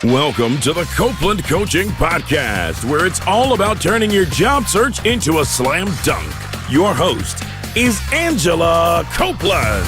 Welcome to the Copeland Coaching Podcast, where it's all about turning your job search into a slam dunk. Your host is Angela Copeland.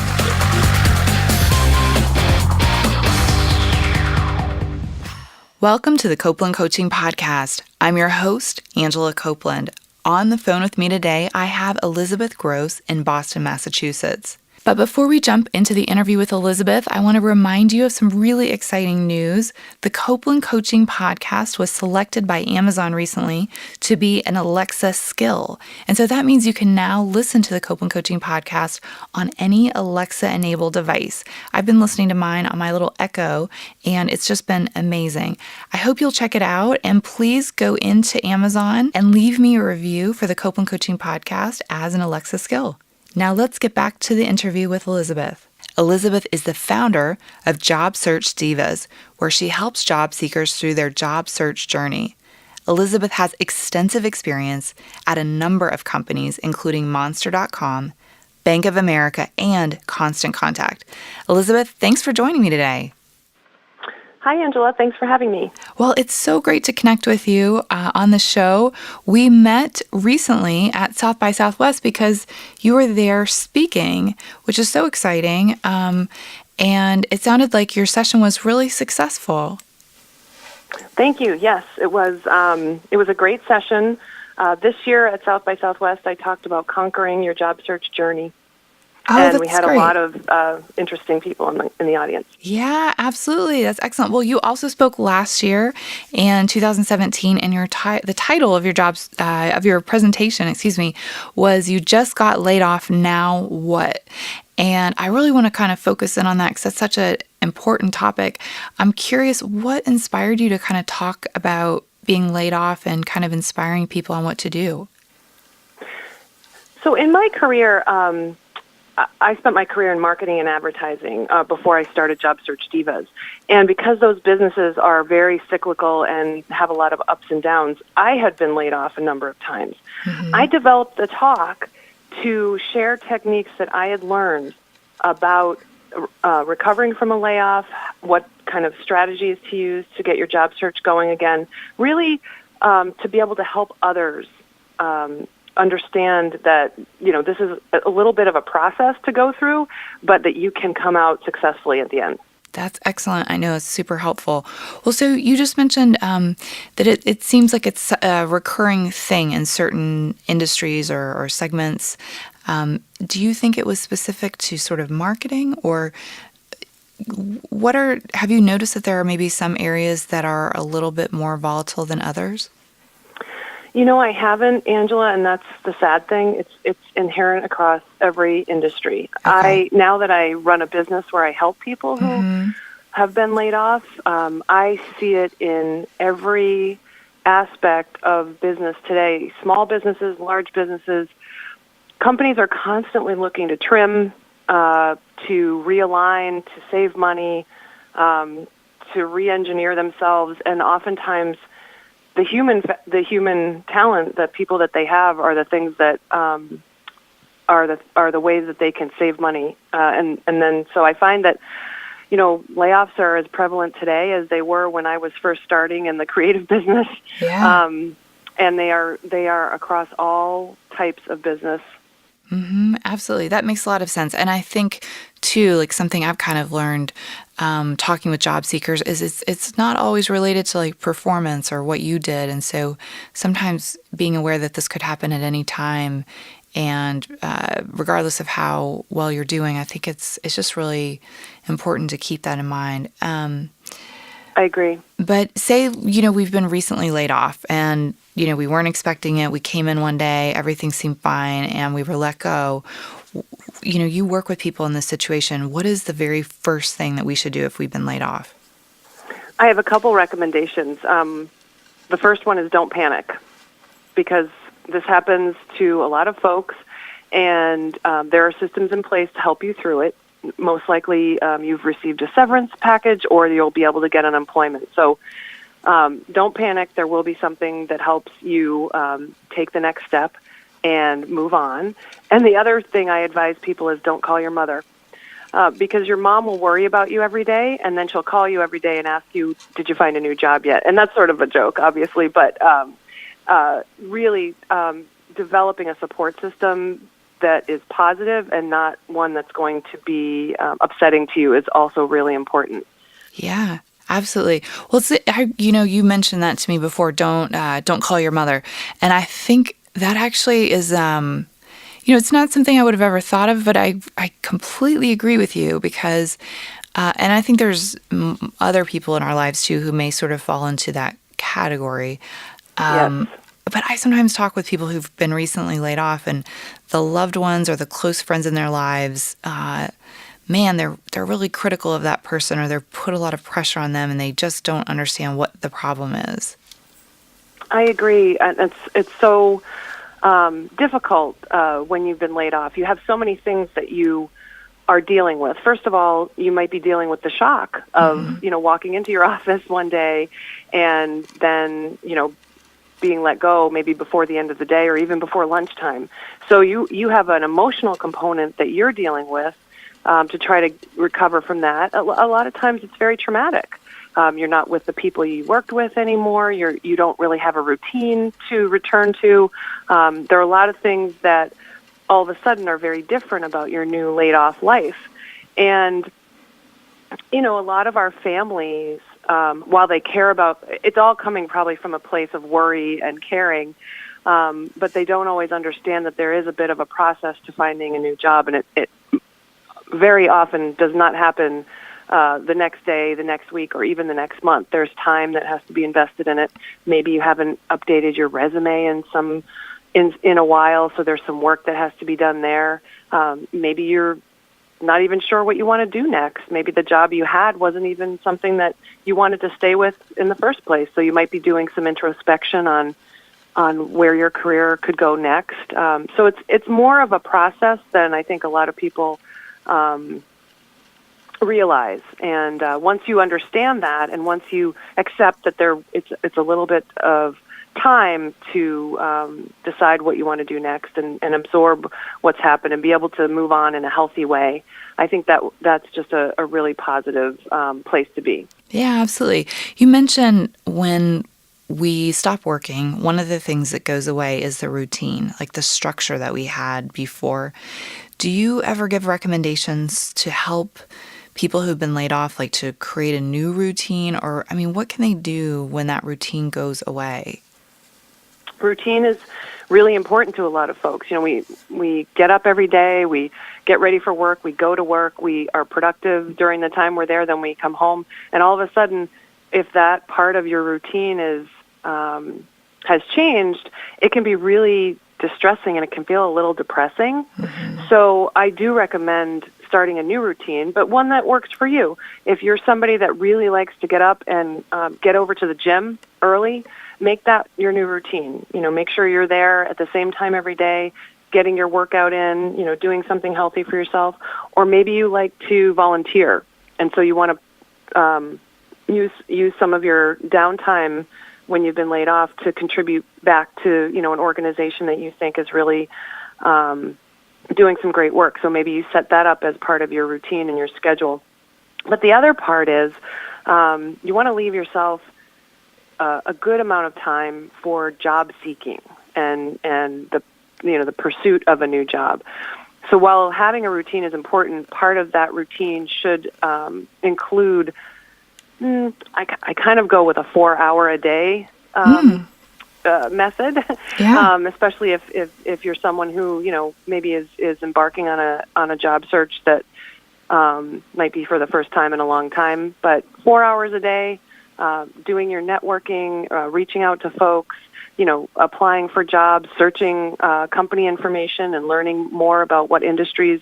Welcome to the Copeland Coaching Podcast. I'm your host, Angela Copeland. On the phone with me today, I have Elizabeth Gross in Boston, Massachusetts. But before we jump into the interview with Elizabeth, I want to remind you of some really exciting news. The Copeland Coaching Podcast was selected by Amazon recently to be an Alexa skill. And so that means you can now listen to the Copeland Coaching Podcast on any Alexa-enabled device. I've been listening to mine on my little Echo, and it's just been amazing. I hope you'll check it out, and please go into Amazon and leave me a review for the Copeland Coaching Podcast as an Alexa skill. Now let's get back to the interview with Elizabeth. Elizabeth is the founder of Search Divas, where she helps job seekers through their job search journey. Elizabeth has extensive experience at a number of companies, including Monster.com, Bank of America, and Constant Contact. Elizabeth, thanks for joining me today. Hi, Angela. Thanks for having me. Well, it's so great to connect with you on the show. We met recently at South by Southwest because you were there speaking, which is so exciting. And it sounded like your session was really successful. Thank you. Yes, it was. It was a great session. This year at South by Southwest, I talked about conquering your job search journey. Oh, and that's we had great. A lot of interesting people in the audience. Yeah, absolutely. That's excellent. Well, you also spoke last year in 2017, and the title of your presentation, was "You Just Got Laid Off, Now What?" And I really want to kind of focus in on that because that's such an important topic. I'm curious, what inspired you to kind of talk about being laid off and kind of inspiring people on what to do? So in my career, I spent my career in marketing and advertising before I started Search Divas. And because those businesses are very cyclical and have a lot of ups and downs, I had been laid off a number of times. Mm-hmm. I developed the talk to share techniques that I had learned about recovering from a layoff, what kind of strategies to use to get your job search going again, really to be able to help others understand that, this is a little bit of a process to go through, but that you can come out successfully at the end. That's excellent. I know it's super helpful. Well, so you just mentioned that it seems like it's a recurring thing in certain industries or segments. Do you think it was specific to sort of marketing, or have you noticed that there are maybe some areas that are a little bit more volatile than others? I haven't, Angela, and that's the sad thing. It's inherent across every industry. Okay. Now that I run a business where I help people who have been laid off, I see it in every aspect of business today. Small businesses, large businesses, companies are constantly looking to trim, to realign, to save money, to re-engineer themselves, and oftentimes the human talent, the people that they have, are the things that are the ways that they can save money. And then so I find that layoffs are as prevalent today as they were when I was first starting in the creative business. Yeah. And they are across all types of business. Mm-hmm, absolutely. That makes a lot of sense. And I think, too, like something I've kind of learned talking with job seekers is it's not always related to like performance or what you did. And so sometimes being aware that this could happen at any time, and regardless of how well you're doing, I think it's just really important to keep that in mind. I agree. But say, we've been recently laid off and, we weren't expecting it. We came in one day, everything seemed fine, and we were let go. You work with people in this situation. What is the very first thing that we should do if we've been laid off? I have a couple recommendations. The first one is don't panic, because this happens to a lot of folks, and there are systems in place to help you through it. Most likely you've received a severance package, or you'll be able to get unemployment. So don't panic. There will be something that helps you take the next step and move on. And the other thing I advise people is don't call your mother. because your mom will worry about you every day, and then she'll call you every day and ask you, did you find a new job yet? And that's sort of a joke, obviously, but really developing a support system that is positive and not one that's going to be upsetting to you is also really important. Yeah, absolutely. Well, you mentioned that to me before. Don't call your mother, and I think that actually is, it's not something I would have ever thought of, but I completely agree with you because, and I think there's other people in our lives too who may sort of fall into that category. Yes. But I sometimes talk with people who've been recently laid off, and the loved ones or the close friends in their lives, man, they're really critical of that person, or they're put a lot of pressure on them, and they just don't understand what the problem is. I agree. And it's so difficult when you've been laid off. You have so many things that you are dealing with. First of all, you might be dealing with the shock of, walking into your office one day and then, being let go maybe before the end of the day or even before lunchtime. So you have an emotional component that you're dealing with to try to recover from that. A lot of times it's very traumatic. You're not with the people you worked with anymore. You don't really have a routine to return to. There are a lot of things that all of a sudden are very different about your new laid off life. And, a lot of our families, while they care about, it's all coming probably from a place of worry and caring, but they don't always understand that there is a bit of a process to finding a new job, and it very often does not happen the next day, the next week, or even the next month. There's time that has to be invested in it. Maybe you haven't updated your resume in a while, so there's some work that has to be done there. Maybe you're not even sure what you want to do next. Maybe the job you had wasn't even something that you wanted to stay with in the first place. So you might be doing some introspection on where your career could go next. So it's more of a process than I think a lot of people realize. And once you understand that, and once you accept that it's a little bit of time to decide what you want to do next and absorb what's happened and be able to move on in a healthy way, I think that's just a really positive place to be. Yeah, absolutely. You mentioned when we stop working, one of the things that goes away is the routine, like the structure that we had before. Do you ever give recommendations to help people who've been laid off, like to create a new routine? Or, what can they do when that routine goes away? Routine is really important to a lot of folks. We get up every day, we get ready for work, we go to work, we are productive during the time we're there, then we come home, and all of a sudden, if that part of your routine has changed, it can be really distressing and it can feel a little depressing. Mm-hmm. So I do recommend starting a new routine, but one that works for you. If you're somebody that really likes to get up and get over to the gym early, make that your new routine. Make sure you're there at the same time every day, getting your workout in, doing something healthy for yourself. Or maybe you like to volunteer, and so you want to use some of your downtime when you've been laid off to contribute back to, an organization that you think is really doing some great work. So maybe you set that up as part of your routine and your schedule. But the other part is you want to leave yourself a good amount of time for job seeking and the pursuit of a new job. So while having a routine is important, part of that routine should include, I kind of go with a 4-hour a day method, especially if you're someone who maybe is embarking on a job search that might be for the first time in a long time. But 4 hours a day, doing your networking, reaching out to folks, applying for jobs, searching company information, and learning more about what industries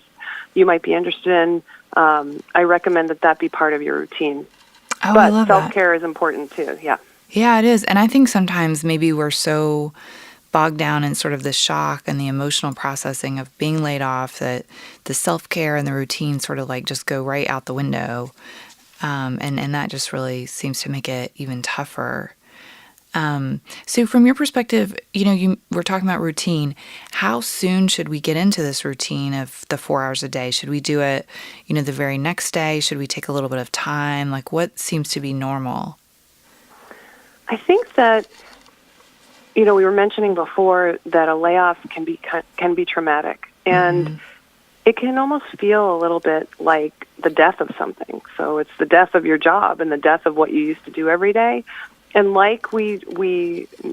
you might be interested in. I recommend that be part of your routine. Oh, but I love self-care is important too. Yeah. Yeah, it is. And I think sometimes maybe we're so bogged down in sort of the shock and the emotional processing of being laid off that the self-care and the routine sort of like just go right out the window. And that just really seems to make it even tougher. So from your perspective, you were talking about routine. How soon should we get into this routine of the 4 hours a day? Should we do it, the very next day? Should we take a little bit of time? Like, what seems to be normal? I think that, we were mentioning before that a layoff can be traumatic, and it can almost feel a little bit like the death of something. So it's the death of your job and the death of what you used to do every day. And like we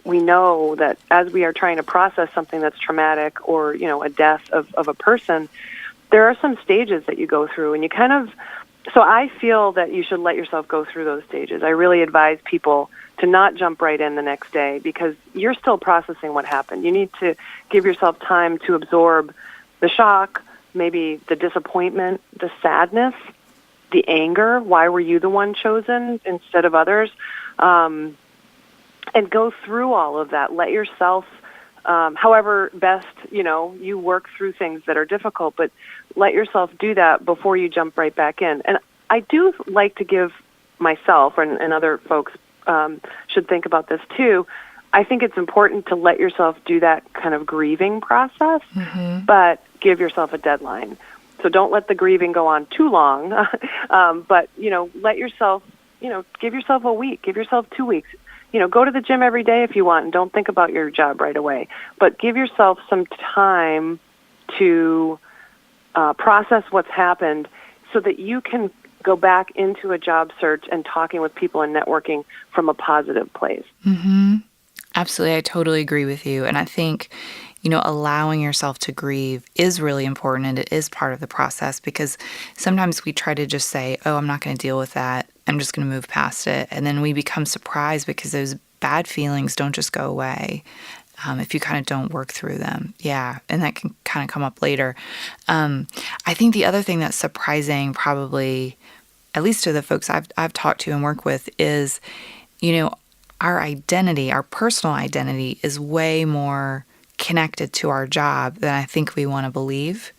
know that as we are trying to process something that's traumatic or, a death of a person, there are some stages that you go through, and so I feel that you should let yourself go through those stages. I really advise people to not jump right in the next day because you're still processing what happened. You need to give yourself time to absorb the shock, maybe the disappointment, the sadness, the anger. Why were you the one chosen instead of others? And go through all of that. Let yourself, however best, you work through things that are difficult, but let yourself do that before you jump right back in. And I do like to give myself and other folks should think about this too. I think it's important to let yourself do that kind of grieving process, but give yourself a deadline. So don't let the grieving go on too long, but, let yourself, give yourself a week, give yourself 2 weeks. Go to the gym every day if you want and don't think about your job right away. But give yourself some time to process what's happened so that you can go back into a job search and talking with people and networking from a positive place. Absolutely. I totally agree with you. And I think, allowing yourself to grieve is really important, and it is part of the process because sometimes we try to just say, oh, I'm not going to deal with that. I'm just going to move past it. And then we become surprised because those bad feelings don't just go away if you kind of don't work through them. Yeah, and that can kind of come up later. I think the other thing that's surprising probably, at least to the folks I've talked to and worked with, is, our identity, our personal identity is way more connected to our job than I think we want to believe.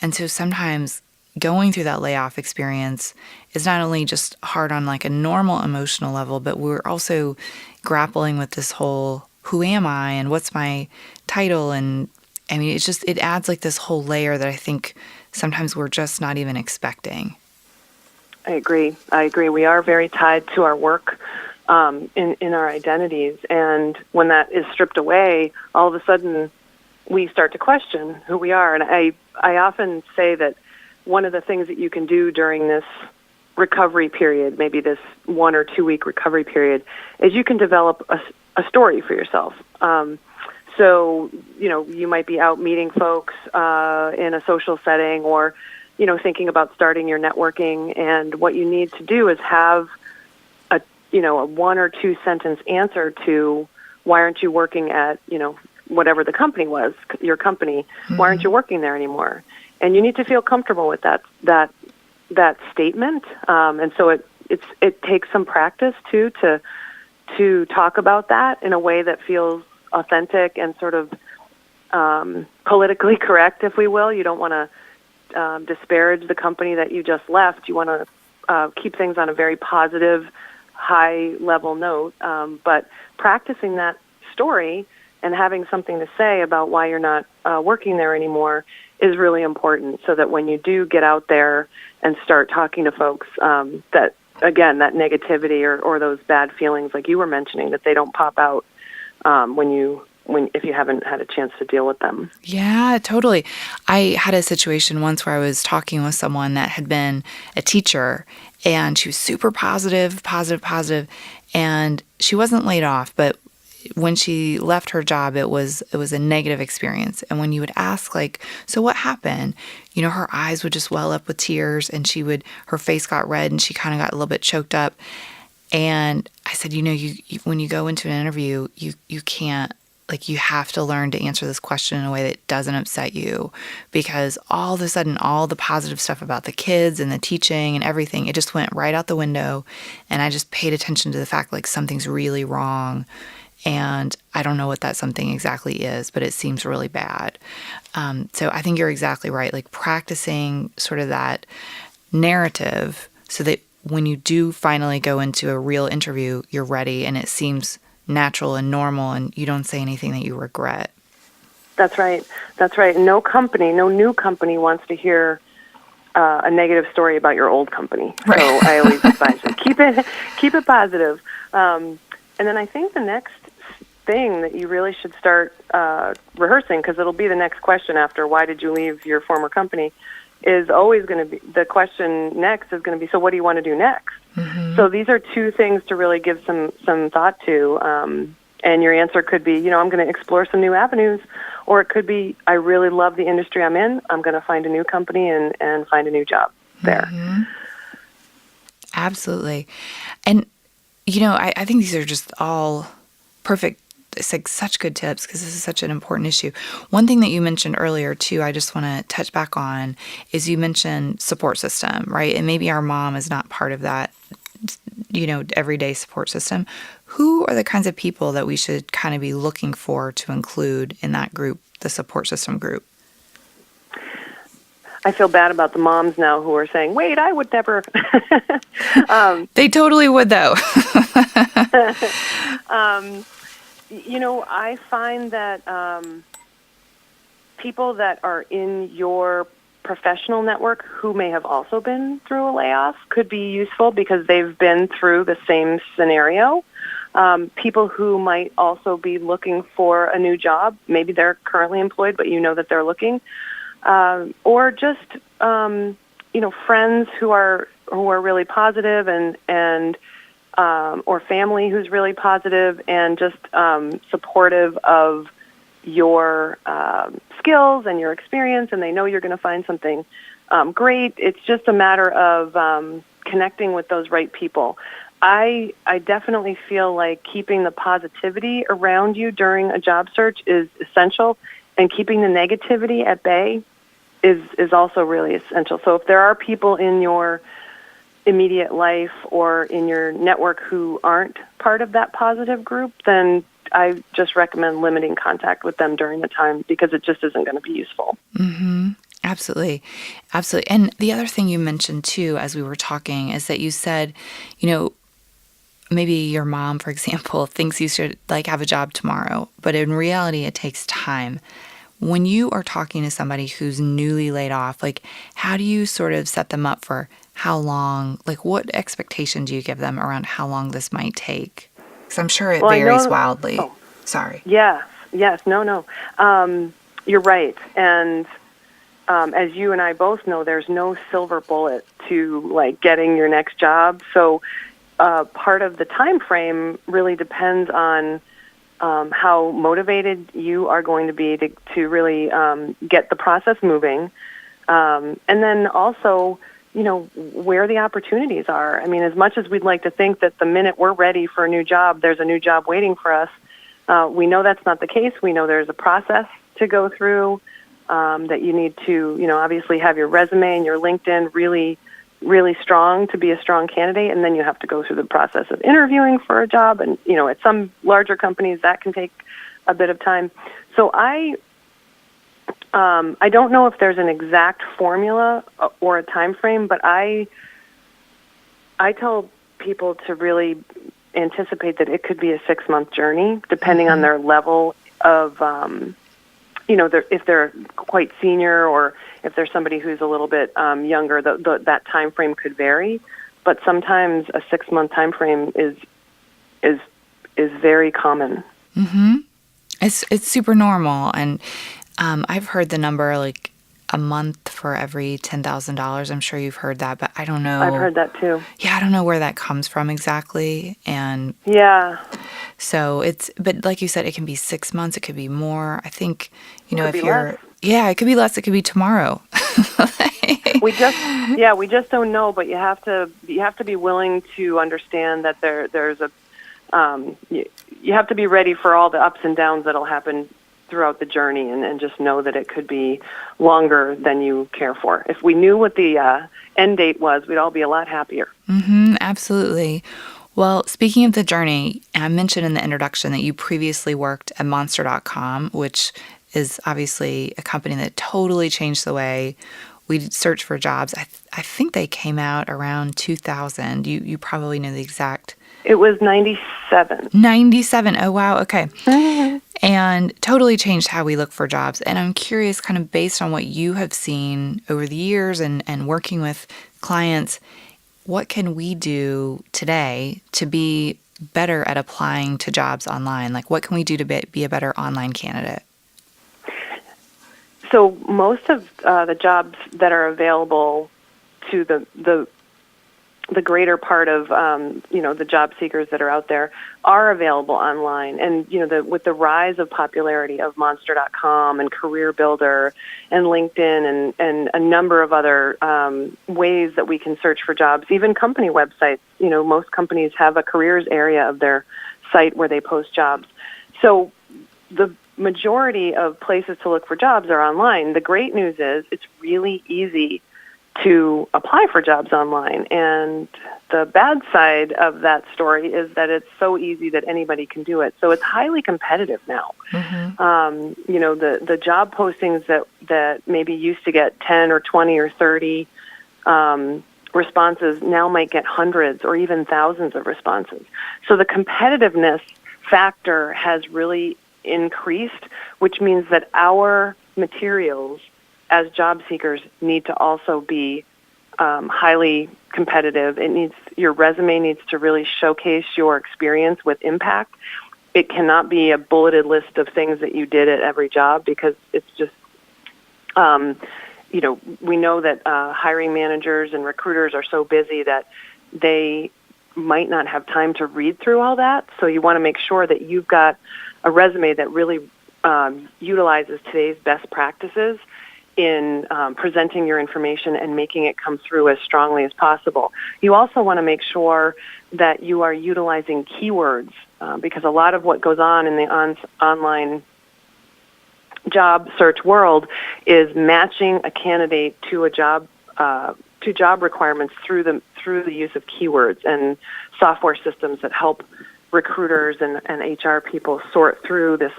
And so sometimes going through that layoff experience is not only just hard on like a normal emotional level, but we're also grappling with this whole, who am I and what's my title? And I mean, it adds like this whole layer that I think sometimes we're just not even expecting. I agree. We are very tied to our work in our identities. And when that is stripped away, all of a sudden we start to question who we are. And I often say that one of the things that you can do during this recovery period, maybe this 1 or 2 week recovery period, is you can develop a story for yourself. So, you might be out meeting folks in a social setting or, thinking about starting your networking. And what you need to do is have a 1 or 2 sentence answer to why aren't you working at, whatever the company was, your company, why aren't you working there anymore? And you need to feel comfortable with that statement. And so it takes some practice too to talk about that in a way that feels authentic and sort of politically correct, if we will. You don't want to disparage the company that you just left. You want to keep things on a very positive, high-level note. But practicing that story and having something to say about why you're not working there anymore is really important, so that when you do get out there and start talking to folks, that, again, that negativity or those bad feelings like you were mentioning, that they don't pop out if you haven't had a chance to deal with them. Yeah, totally. I had a situation once where I was talking with someone that had been a teacher, and she was super positive, and she wasn't laid off, but when she left her job, it was a negative experience. And when you would ask, like, so what happened? Her eyes would just well up with tears, and her face got red, and she kind of got a little bit choked up. And I said, you when you go into an interview, you can't, like, you have to learn to answer this question in a way that doesn't upset you, because all of a sudden, all the positive stuff about the kids and the teaching and everything, it just went right out the window. And I just paid attention to the fact, like, something's really wrong. And I don't know what that something exactly is, but it seems really bad. So I think you're exactly right. Like, practicing sort of that narrative so that when you do finally go into a real interview, you're ready and it seems natural and normal, and you don't say anything that you regret. That's right. That's right. No new company wants to hear a negative story about your old company. Right. So I always advise you, keep it positive. And then I think the next thing that you really should start rehearsing, because it'll be the next question after why did you leave your former company, is always going to be, the question next is going to be, so what do you want to do next? Mm-hmm. So these are two things to really give some thought to. And your answer could be, I'm going to explore some new avenues, or it could be, I really love the industry I'm in. I'm going to find a new company and find a new job there. Mm-hmm. Absolutely. And, I think these are just all perfect. It's like such good tips because this is such an important issue. One thing that you mentioned earlier too, I just want to touch back on, is you mentioned support system, right? And maybe our mom is not part of that, everyday support system. Who are the kinds of people that we should kind of be looking for to include in that group, the support system group? I feel bad about the moms now who are saying, wait, I would never. They totally would, though. I find that people that are in your professional network who may have also been through a layoff could be useful because they've been through the same scenario. People who might also be looking for a new job, maybe they're currently employed, but you know that they're looking, or just friends who are really positive and or family who's really positive and just supportive of your skills and your experience, and they know you're going to find something great. It's just a matter of connecting with those right people. I definitely feel like keeping the positivity around you during a job search is essential, and keeping the negativity at bay is also really essential. So if there are people in your immediate life or in your network who aren't part of that positive group, then I just recommend limiting contact with them during the time because it just isn't going to be useful. Mm-hmm. Absolutely. Absolutely. And the other thing you mentioned too, as we were talking, is that you said, maybe your mom, for example, thinks you should have a job tomorrow, but in reality, it takes time. When you are talking to somebody who's newly laid off, how do you sort of set them up for how long, what expectation do you give them around how long this might take? Because I'm sure it varies wildly. Oh. Sorry. Yes. No. You're right. And as you and I both know, there's no silver bullet to getting your next job. So part of the time frame really depends on how motivated you are going to be to really get the process moving. And then also, where the opportunities are. I mean, as much as we'd like to think that the minute we're ready for a new job, there's a new job waiting for us, we know that's not the case. We know there's a process to go through, that you need to, obviously have your resume and your LinkedIn really, really strong to be a strong candidate, and then you have to go through the process of interviewing for a job. And, at some larger companies, that can take a bit of time. So I don't know if there's an exact formula or a time frame, but I tell people to really anticipate that it could be a 6-month journey, depending on their level of, if they're quite senior or if there's somebody who's a little bit younger. That time frame could vary, but sometimes a 6-month time frame is very common. Mm-hmm. It's super normal, and I've heard the number a month for every $10,000. I'm sure you've heard that, but I don't know. I've heard that too. Yeah, I don't know where that comes from exactly. And yeah. So but like you said, it can be 6 months. It could be more. I think, if you're, less. Yeah, it could be less. It could be tomorrow. we just don't know, but you have to be willing to understand that there's a, you have to be ready for all the ups and downs that'll happen throughout the journey, and just know that it could be longer than you care for. If we knew what the end date was, we'd all be a lot happier. Mm-hmm, absolutely. Well, speaking of the journey, I mentioned in the introduction that you previously worked at Monster.com, which is obviously a company that totally changed the way we search for jobs. I think they came out around 2000. You probably know the exact It was 97. 97. Oh, wow. Okay. Mm-hmm. And totally changed how we look for jobs. And I'm curious, kind of based on what you have seen over the years and working with clients, what can we do today to be better at applying to jobs online? Like, what can we do to be a better online candidate? So most of the jobs that are available to the greater part of the job seekers that are out there are available online. And with the rise of popularity of Monster.com and Career Builder and LinkedIn and a number of other ways that we can search for jobs, even company websites. Most companies have a careers area of their site where they post jobs. So the majority of places to look for jobs are online. The great news is it's really easy to apply for jobs online. And the bad side of that story is that it's so easy that anybody can do it. So it's highly competitive now. Mm-hmm. The job postings that maybe used to get 10 or 20 or 30 responses now might get hundreds or even thousands of responses. So the competitiveness factor has really increased, which means that our materials as job seekers need to also be highly competitive. Your resume needs to really showcase your experience with impact. It cannot be a bulleted list of things that you did at every job, because it's just, we know that hiring managers and recruiters are so busy that they might not have time to read through all that. So you want to make sure that you've got a resume that really utilizes today's best practices in presenting your information and making it come through as strongly as possible. You also want to make sure that you are utilizing keywords, because a lot of what goes on in the online job search world is matching a candidate to a job to job requirements through the use of keywords and software systems that help recruiters and HR people sort through this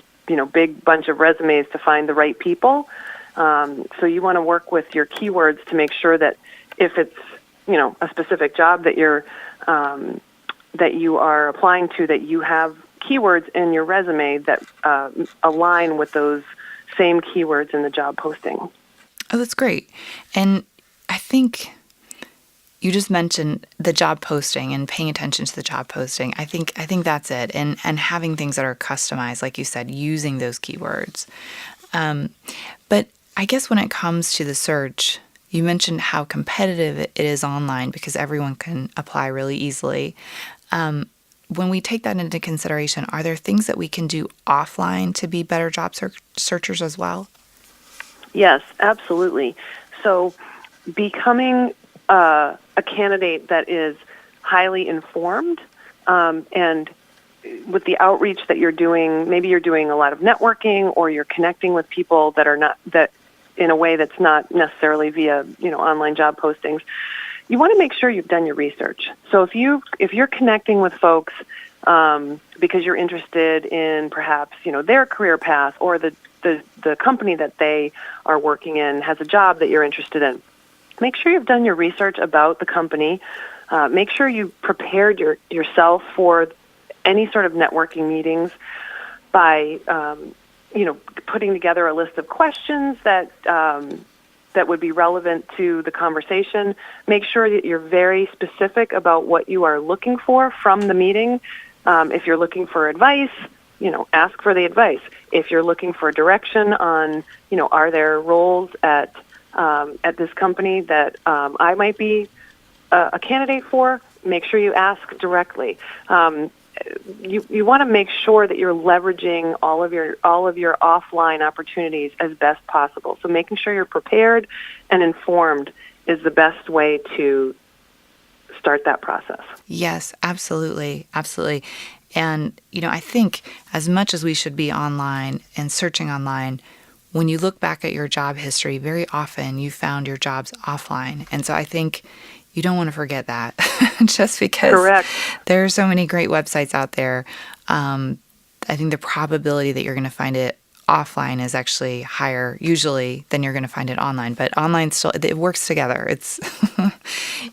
big bunch of resumes to find the right people. So you want to work with your keywords to make sure that if it's a specific job that you are applying to, that you have keywords in your resume that align with those same keywords in the job posting. Oh, that's great. And I think you just mentioned the job posting and paying attention to the job posting. I think that's it. And having things that are customized, like you said, using those keywords. But I guess when it comes to the search, you mentioned how competitive it is online because everyone can apply really easily. When we take that into consideration, are there things that we can do offline to be better job searchers as well? Yes, absolutely. So becoming a candidate that is highly informed and with the outreach that you're doing, maybe you're doing a lot of networking or you're connecting with people that are not that in a way that's not necessarily via online job postings. You want to make sure you've done your research. So if you're connecting with folks because you're interested in perhaps their career path, or the company that they are working in has a job that you're interested in, make sure you've done your research about the company. Make sure you prepared yourself for any sort of networking meetings by putting together a list of questions that would be relevant to the conversation. Make sure that you're very specific about what you are looking for from the meeting. If you're looking for advice, ask for the advice. If you're looking for direction on, are there roles at this company that I might be a candidate for, make sure you ask directly. You want to make sure that you're leveraging all of your offline opportunities as best possible. So making sure you're prepared and informed is the best way to start that process. Yes, absolutely. Absolutely. And, I think as much as we should be online and searching online, when you look back at your job history, very often you found your jobs offline. And so I think you don't want to forget that just because Correct. There are so many great websites out there. I think the probability that you're going to find it offline is actually higher usually than you're going to find it online. But online still, it works together. It's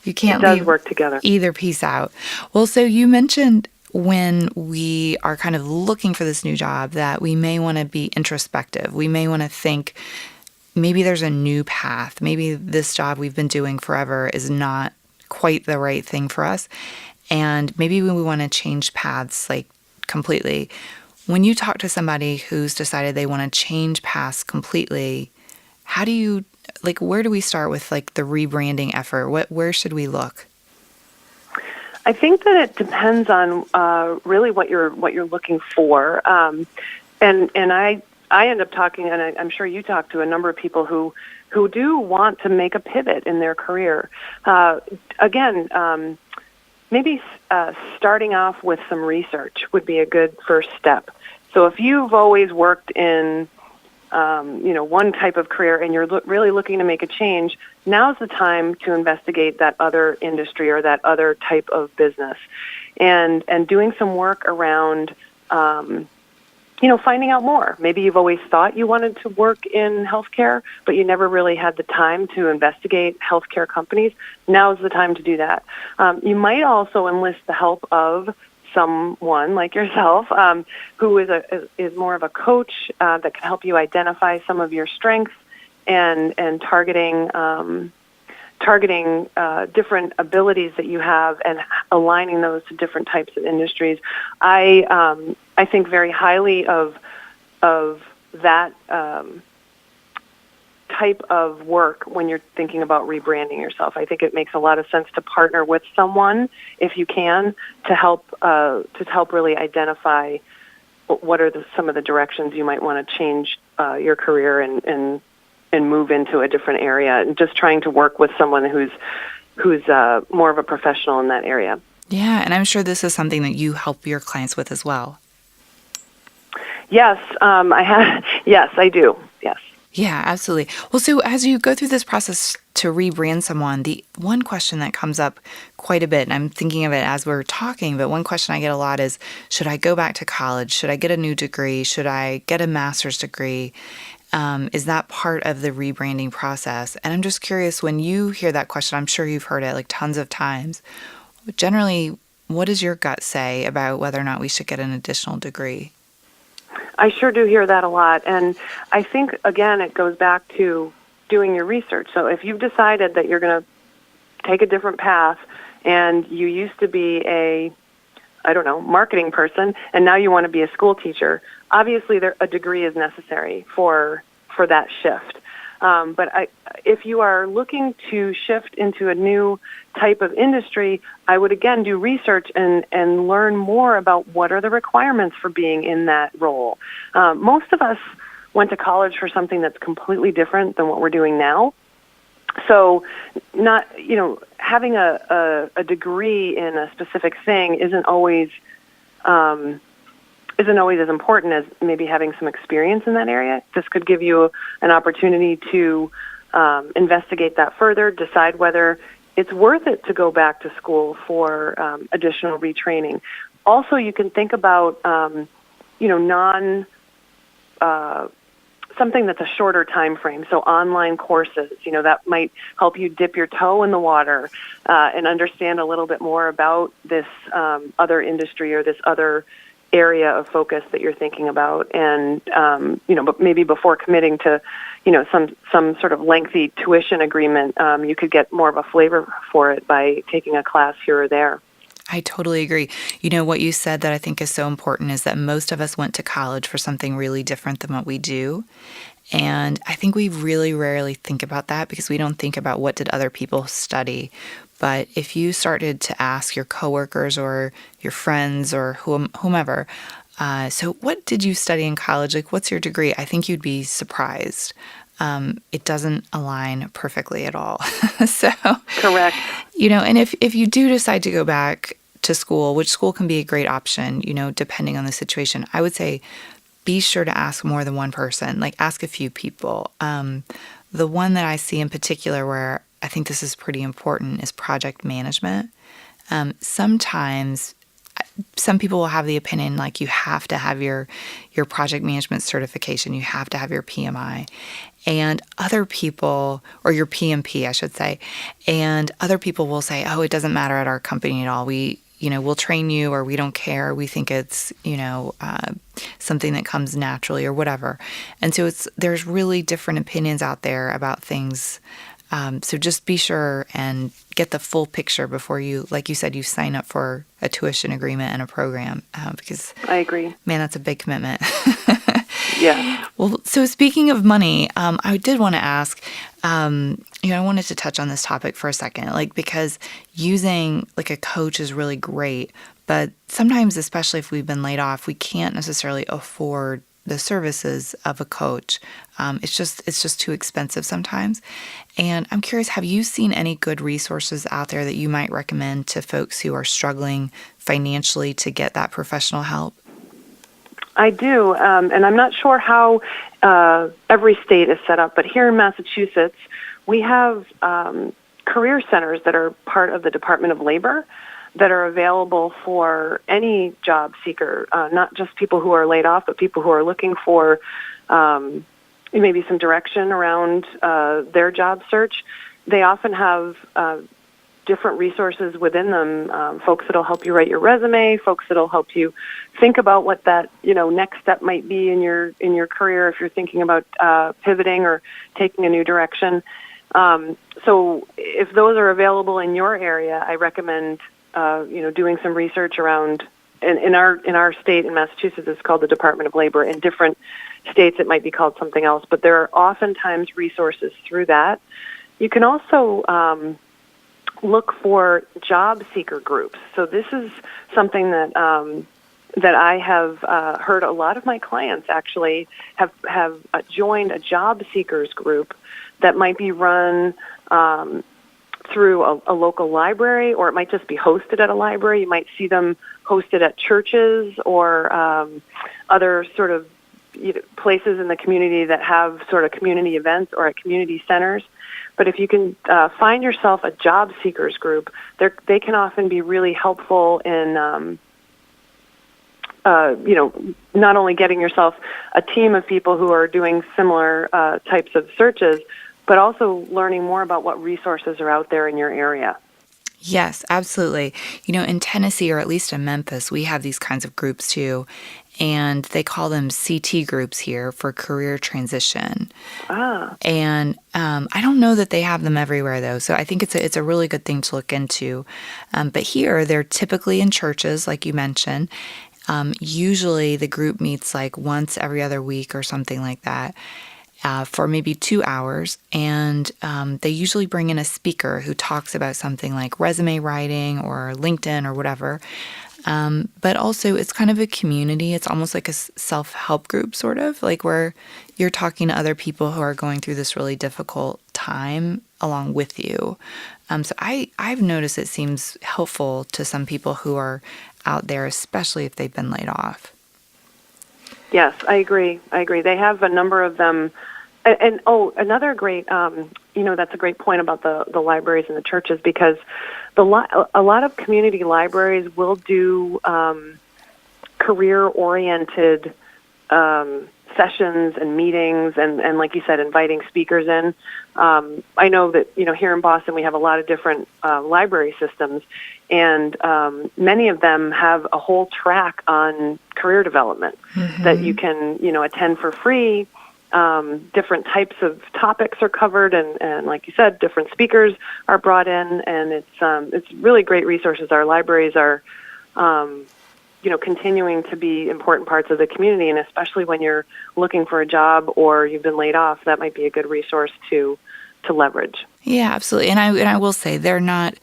you can't It does leave work together. either piece out. Well, so you mentioned when we are kind of looking for this new job that we may want to be introspective. We may want to think maybe there's a new path. Maybe this job we've been doing forever is not quite the right thing for us. And maybe we want to change paths like completely. When you talk to somebody who's decided they want to change paths completely, how do you, like, where do we start with like the rebranding effort? Where should we look? I think that it depends on really what you're looking for, and I end up talking, and I'm sure you talk to a number of people who do want to make a pivot in their career. Maybe starting off with some research would be a good first step. So if you've always worked in one type of career and you're really looking to make a change, now's the time to investigate that other industry or that other type of business, and doing some work around finding out more. Maybe you've always thought you wanted to work in healthcare, but you never really had the time to investigate healthcare companies. Now's the time to do that. You might also enlist the help of someone like yourself, who is more of a coach that can help you identify some of your strengths and targeting different abilities that you have and aligning those to different types of industries. I think very highly of that type of work when you're thinking about rebranding yourself. I think it makes a lot of sense to partner with someone, if you can, to help really identify what are some of the directions you might want to change your career and move into a different area, and just trying to work with someone who's more of a professional in that area. Yeah, and I'm sure this is something that you help your clients with as well. Yes, I have. Yes, I do. Yes. Yeah, absolutely. Well, so as you go through this process to rebrand someone, the one question that comes up quite a bit, and I'm thinking of it as we're talking, but one question I get a lot is, should I go back to college? Should I get a new degree? Should I get a master's degree? Is that part of the rebranding process? And I'm just curious, when you hear that question, I'm sure you've heard it like tons of times. Generally, what does your gut say about whether or not we should get an additional degree? I sure do hear that a lot. And I think, again, it goes back to doing your research. So if you've decided that you're going to take a different path and you used to be a marketing person, and now you want to be a school teacher, obviously a degree is necessary for that shift. But if you are looking to shift into a new type of industry, I would again do research and learn more about what are the requirements for being in that role. Most of us went to college for something that's completely different than what we're doing now. So not, having a degree in a specific thing isn't always as important as maybe having some experience in that area. This could give you an opportunity to investigate that further, decide whether it's worth it to go back to school for additional retraining. Also, you can think about, something that's a shorter time frame, so online courses, that might help you dip your toe in the water and understand a little bit more about this other industry or this other area of focus that you're thinking about, and but maybe before committing to some sort of lengthy tuition agreement, you could get more of a flavor for it by taking a class here or there. I totally agree. What you said that I think is so important is that most of us went to college for something really different than what we do. And I think we really rarely think about that because we don't think about what did other people study. But if you started to ask your coworkers or your friends or whomever, so what did you study in college? Like, what's your degree? I think you'd be surprised. It doesn't align perfectly at all. So, correct. And if you do decide to go back to school, which school can be a great option, depending on the situation, I would say be sure to ask more than one person, like ask a few people. The one that I see in particular where I think this is pretty important is project management. Sometimes some people will have the opinion like you have to have your project management certification, you have to have your PMI. And other people, or your PMP, I should say, and other people will say, oh, it doesn't matter at our company at all. We'll train you, or we don't care. We think it's, something that comes naturally or whatever. And so there's really different opinions out there about things. So just be sure and get the full picture before you, like you said, you sign up for a tuition agreement and a program, because I agree. Man, that's a big commitment. Yeah. Well, so speaking of money, I did want to ask, I wanted to touch on this topic for a second, because using like a coach is really great, but sometimes, especially if we've been laid off, we can't necessarily afford the services of a coach. It's just too expensive sometimes. And I'm curious, have you seen any good resources out there that you might recommend to folks who are struggling financially to get that professional help? I do, and I'm not sure how every state is set up, but here in Massachusetts, we have career centers that are part of the Department of Labor that are available for any job seeker, not just people who are laid off, but people who are looking for maybe some direction around their job search. They often have different resources within them, folks that'll help you write your resume, folks that'll help you think about what that next step might be in your career if you're thinking about pivoting or taking a new direction. So if those are available in your area, I recommend doing some research around. In our state in Massachusetts, it's called the Department of Labor. In different states, it might be called something else, but there are oftentimes resources through that. You can also look for job seeker groups. So this is something that I have heard a lot of my clients actually have joined a job seekers group that might be run through a local library, or it might just be hosted at a library. You might see them hosted at churches or other sort of places in the community that have sort of community events, or at community centers. But if you can find yourself a job seekers group, they can often be really helpful in, not only getting yourself a team of people who are doing similar types of searches, but also learning more about what resources are out there in your area. Yes, absolutely. In Tennessee, or at least in Memphis, we have these kinds of groups too, and they call them CT groups here for career transition. And I don't know that they have them everywhere though, so I think it's a really good thing to look into. But here, they're typically in churches, like you mentioned. Usually, the group meets like once every other week or something like that. For maybe 2 hours, and they usually bring in a speaker who talks about something like resume writing or LinkedIn or whatever. But also, it's kind of a community. It's almost like a self-help group, sort of, like where you're talking to other people who are going through this really difficult time along with you. So I've noticed it seems helpful to some people who are out there, especially if they've been laid off. Yes, I agree. They have a number of them. And another great, that's a great point about the libraries and the churches, because a lot of community libraries will do career-oriented sessions and meetings, and like you said, inviting speakers in. I know that here in Boston we have a lot of different library systems, and many of them have a whole track on career development that you can attend for free. Different types of topics are covered, and like you said, different speakers are brought in, and it's really great resources. Our libraries are continuing to be important parts of the community, and especially when you're looking for a job or you've been laid off, that might be a good resource to leverage. Yeah, absolutely. And I will say they're not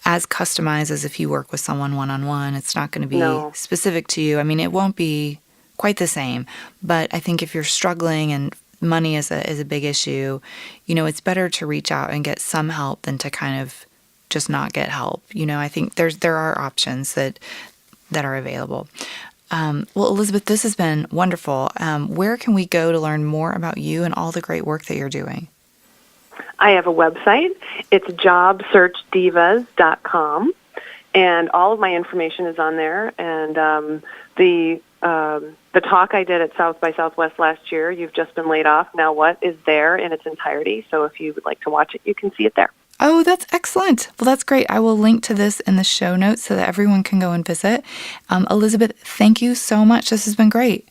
as customized as if you work with someone one-on-one. It's not going to be specific to you. I mean, it won't be quite the same, but I think if you're struggling and money is a big issue, it's better to reach out and get some help than to kind of just not get help. I think there are options that are available. Well, Elizabeth, this has been wonderful. Where can we go to learn more about you and all the great work that you're doing? I have a website. It's jobsearchdivas.com, And all of my information is on there. And the talk I did at South by Southwest last year, You've Just Been Laid Off, Now What, is there in its entirety. So if you would like to watch it, you can see it there. Oh, that's excellent. Well, that's great. I will link to this in the show notes so that everyone can go and visit. Elizabeth, thank you so much. This has been great.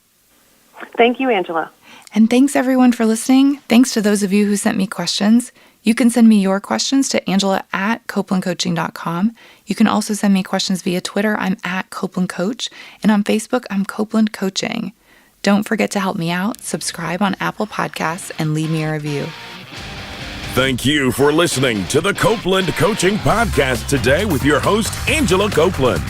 Thank you, Angela. And thanks, everyone, for listening. Thanks to those of you who sent me questions. You can send me your questions to angela@copelandcoaching.com. You can also send me questions via Twitter. I'm @CopelandCoach. And on Facebook, I'm Copeland Coaching. Don't forget to help me out, subscribe on Apple Podcasts, and leave me a review. Thank you for listening to the Copeland Coaching Podcast today with your host, Angela Copeland.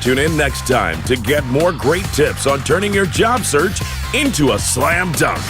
Tune in next time to get more great tips on turning your job search into a slam dunk.